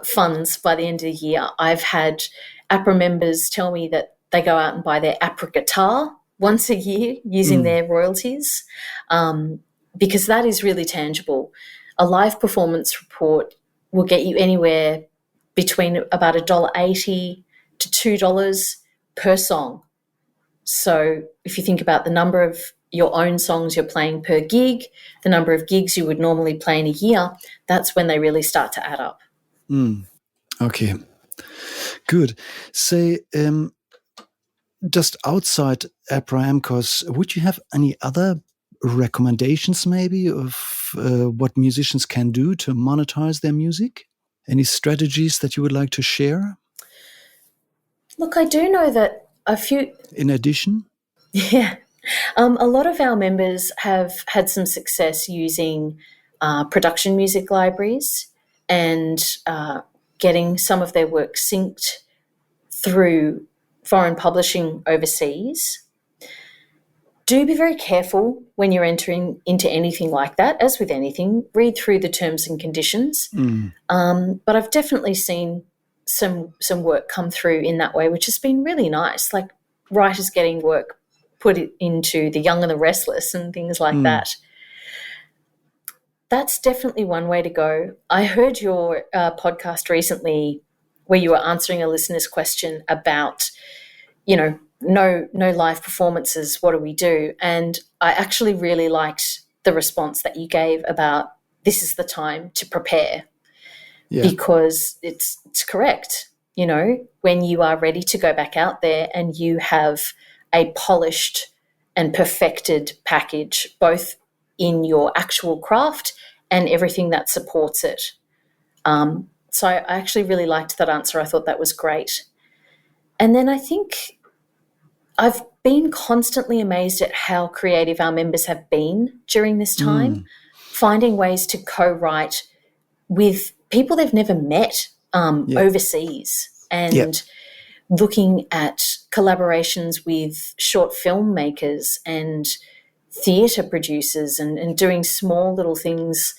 funds by the end of the year. I've had Apra members tell me that they go out and buy their Apra guitar once a year using their royalties, because that is really tangible. A live performance report will get you anywhere between about $1.80 to $2 per song. So if you think about the number of your own songs you're playing per gig, the number of gigs you would normally play in a year, that's when they really start to add up. Okay, good. Say, just outside Apra AMCOS, would you have any other recommendations maybe of what musicians can do to monetize their music? Any strategies that you would like to share? Look, I do know that a few... In addition? Yeah. A lot of our members have had some success using production music libraries and getting some of their work synced through foreign publishing overseas. Do be very careful when you're entering into anything like that. As with anything, read through the terms and conditions. But I've definitely seen some work come through in that way, which has been really nice, like writers getting work put into The Young and the Restless and things like that. That's definitely one way to go. I heard your podcast recently where you were answering a listener's question about, no live performances, what do we do? And I actually really liked the response that you gave about this is the time to prepare. Because it's correct. When you are ready to go back out there and you have a polished and perfected package, both in your actual craft and everything that supports it. So I actually really liked that answer. I thought that was great. And then I think I've been constantly amazed at how creative our members have been during this time, finding ways to co-write with people they've never met overseas, and looking at collaborations with short filmmakers and theatre producers, and doing small little things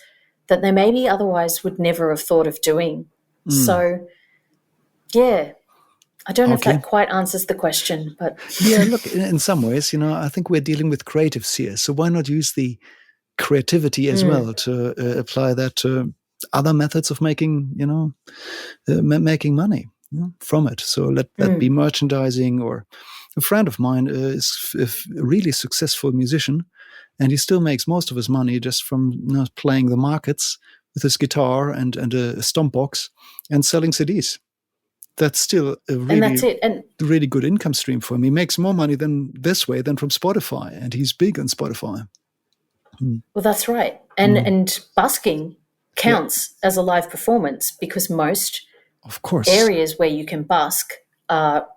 that they maybe otherwise would never have thought of doing. So, yeah, I don't know if that quite answers the question, but yeah, look, in some ways, I think we're dealing with creatives here. So why not use the creativity as well to apply that to other methods of making, making money from it. So let that be merchandising. Or a friend of mine is a really successful musician, and he still makes most of his money just from playing the markets with his guitar and a stomp box and selling CDs. That's still a really, and that's it. And really good income stream for him. He makes more money than from Spotify, and he's big on Spotify. Well, that's right. And busking counts as a live performance, because most areas where you can busk are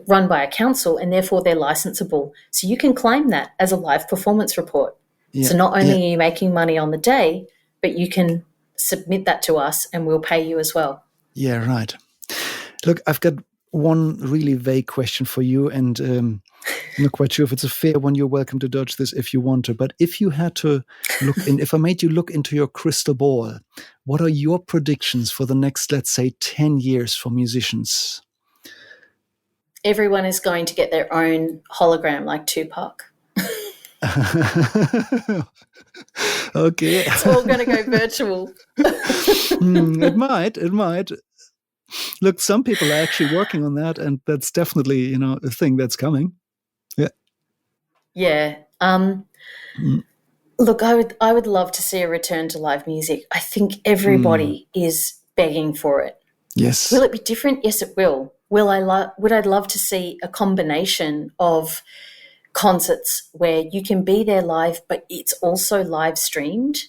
run by a council, and therefore they're licensable. So you can claim that as a live performance report. Yeah. So not only are you making money on the day, but you can submit that to us and we'll pay you as well. Yeah, right. Look, I've got one really vague question for you, and I'm not quite sure if it's a fair one. You're welcome to dodge this if you want to. But if you had to look if I made you look into your crystal ball, what are your predictions for the next, let's say, 10 years for musicians? Everyone is going to get their own hologram like Tupac. Okay. It's all going to go virtual. It might. Look, some people are actually working on that, and that's definitely, a thing that's coming. Yeah. Yeah. Look, I would love to see a return to live music. I think everybody is begging for it. Yes. Will it be different? Yes, it will. Would I love to see a combination of concerts where you can be there live, but it's also live streamed?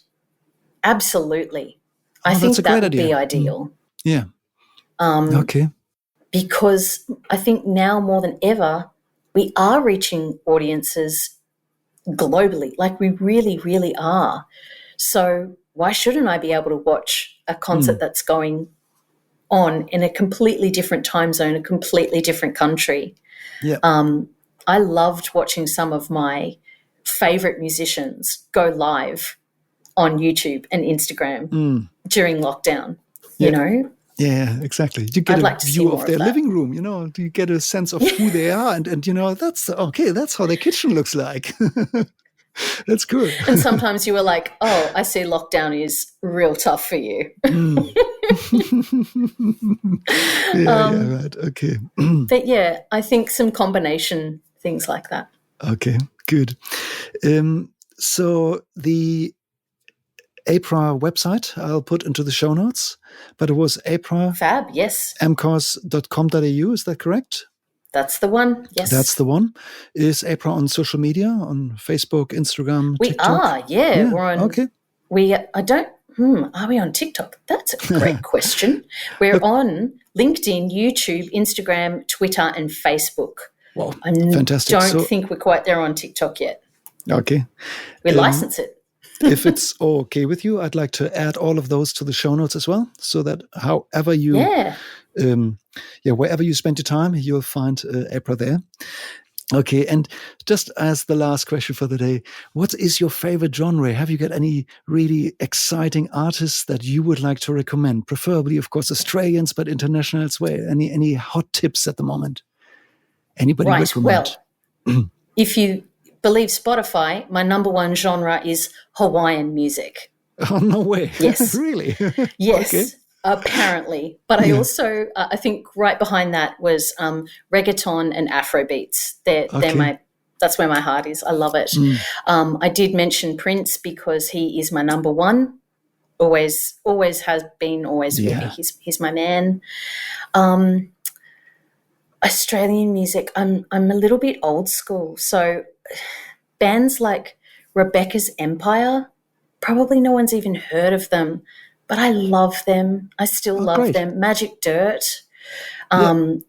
Absolutely. I think that would be ideal. Yeah. Okay. Because I think now more than ever, we are reaching audiences globally, like we really, really are. So why shouldn't I be able to watch a concert that's going on in a completely different time zone, a completely different country? Yeah. I loved watching some of my favorite musicians go live on YouTube and Instagram during lockdown, you know? Yeah, exactly. You get a view of their living room, you get a sense of who they are, and that's okay, that's how their kitchen looks like. That's good. And sometimes you were like, oh, I see lockdown is real tough for you. Yeah, right. Okay. But yeah, I think some combination things like that. Okay, good. So the Apra website I'll put into the show notes, but it was Apra. Fab, yes. mcos.com.au, is that correct? That's the one, yes. That's the one. Is Apra on social media, on Facebook, Instagram, we TikTok? Are, yeah. We're on. Okay. Are we on TikTok? That's a great question. We're on LinkedIn, YouTube, Instagram, Twitter, and Facebook. Wow, fantastic. I don't think we're quite there on TikTok yet. Okay. We license it. If it's okay with you, I'd like to add all of those to the show notes as well, so that however you, wherever you spend your time, you'll find Apra there. Okay, and just as the last question for the day, what is your favorite genre? Have you got any really exciting artists that you would like to recommend? Preferably, of course, Australians, but international as well. Any hot tips at the moment? Anybody recommend? Well, if you believe Spotify, my number one genre is Hawaiian music. Oh, no way. Yes. Really? Yes, okay. Apparently. But I also, I think right behind that was reggaeton and Afro beats. That's where my heart is. I love it. I did mention Prince because he is my number one. Always has been, always will be. He's my man. Australian music, I'm a little bit old school. So bands like Rebecca's Empire, probably no one's even heard of them, but I love them. I still love them. Magic Dirt. I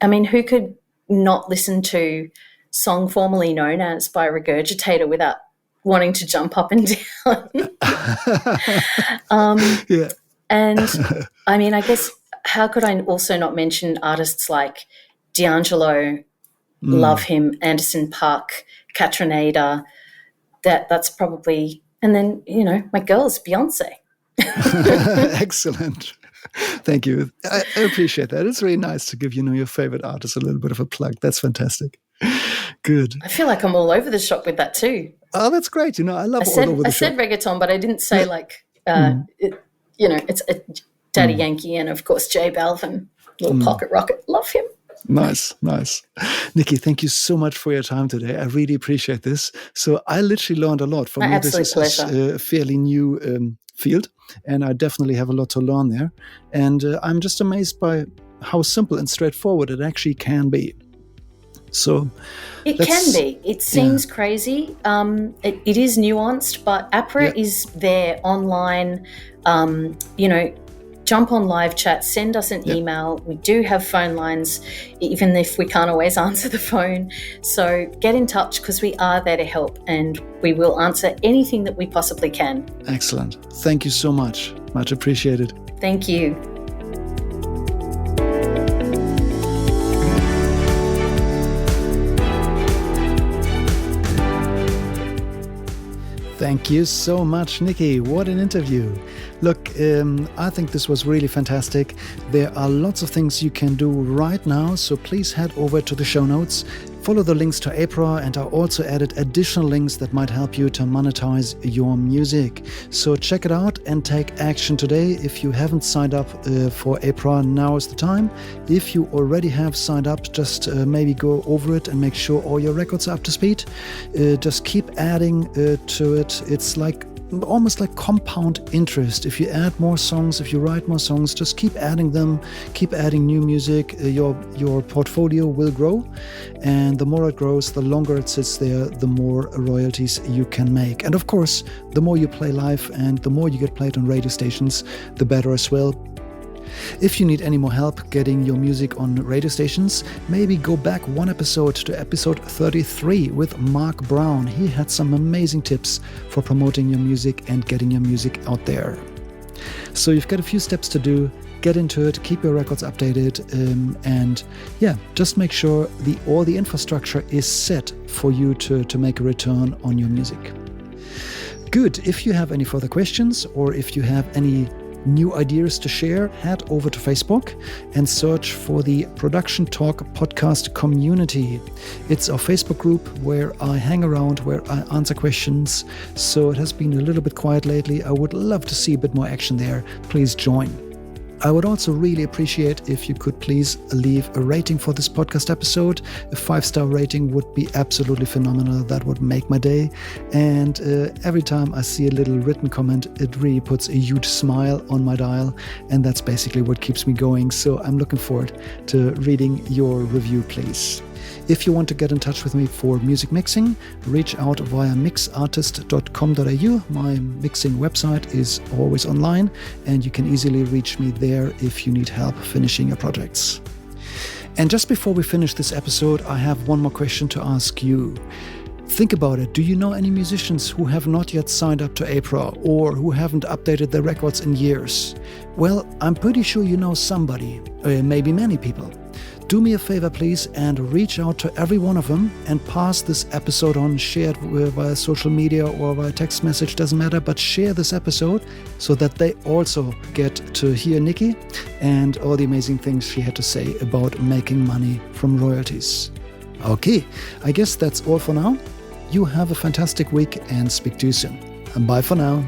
mean, who could not listen to song formerly known as by Regurgitator without wanting to jump up and down. Yeah. And I mean, I guess how could I also not mention artists like D'Angelo, love him, Anderson .Paak, Katrinada. That's probably, and then, you know, my girl's Beyonce. Excellent. Thank you. I appreciate that. It's really nice to give, you know, your favorite artist a little bit of a plug. That's fantastic. Good. I feel like I'm all over the shop with that too. Oh, that's great. You know, I love all over the shop. I said reggaeton, but I didn't say you know, it's a Daddy Yankee and, of course, J Balvin, little pocket rocket. Love him. Nice. Nikki, thank you so much for your time today. I really appreciate this. So I literally learned a lot. For me, this is a fairly new field, and I definitely have a lot to learn there. And I'm just amazed by how simple and straightforward it actually can be. So it can be. It seems crazy. It is nuanced, but Apra is there online. You know, jump on live chat, send us an email. We do have phone lines, even if we can't always answer the phone. So get in touch, because we are there to help, and we will answer anything that we possibly can. Excellent. Thank you so much. Much appreciated. Thank you. Thank you so much, Nikki. What an interview. Look, I think this was really fantastic. There are lots of things you can do right now, so please head over to the show notes. Follow the links to Apra, and I also added additional links that might help you to monetize your music. So check it out and take action today. If you haven't signed up for Apra, now is the time. If you already have signed up, just maybe go over it and make sure all your records are up to speed. Just keep adding to it. It's like almost like compound interest. If you add more songs, if you write more songs, just keep adding them, keep adding new music. Your portfolio will grow, and the more it grows, the longer it sits there, the more royalties you can make. And of course, the more you play live and the more you get played on radio stations, the better as well. If you need any more help getting your music on radio stations, maybe go back one episode to episode 33 with Mark Brown. He had some amazing tips for promoting your music and getting your music out there. So you've got a few steps to do. Get into it, keep your records updated, and just make sure all the infrastructure is set for you to make a return on your music. Good. If you have any further questions, or if you have any new ideas to share, head over to Facebook and search for the Production Talk podcast community. It's our Facebook group where I hang around, where I answer questions. So it has been a little bit quiet lately. I would love to see a bit more action there. Please join. I would also really appreciate if you could please leave a rating for this podcast episode. A 5-star rating would be absolutely phenomenal. That would make my day. And every time I see a little written comment, it really puts a huge smile on my dial. And that's basically what keeps me going. So I'm looking forward to reading your review, please. If you want to get in touch with me for music mixing, reach out via mixartist.com.au. My mixing website is always online, and you can easily reach me there if you need help finishing your projects. And just before we finish this episode, I have one more question to ask you. Think about it. Do you know any musicians who have not yet signed up to Apra or who haven't updated their records in years? Well, I'm pretty sure you know somebody, maybe many people. Do me a favor, please, and reach out to every one of them and pass this episode on. Share it via social media or via text message, doesn't matter, but share this episode so that they also get to hear Nikki and all the amazing things she had to say about making money from royalties. Okay, I guess that's all for now. You have a fantastic week and speak to you soon. And bye for now.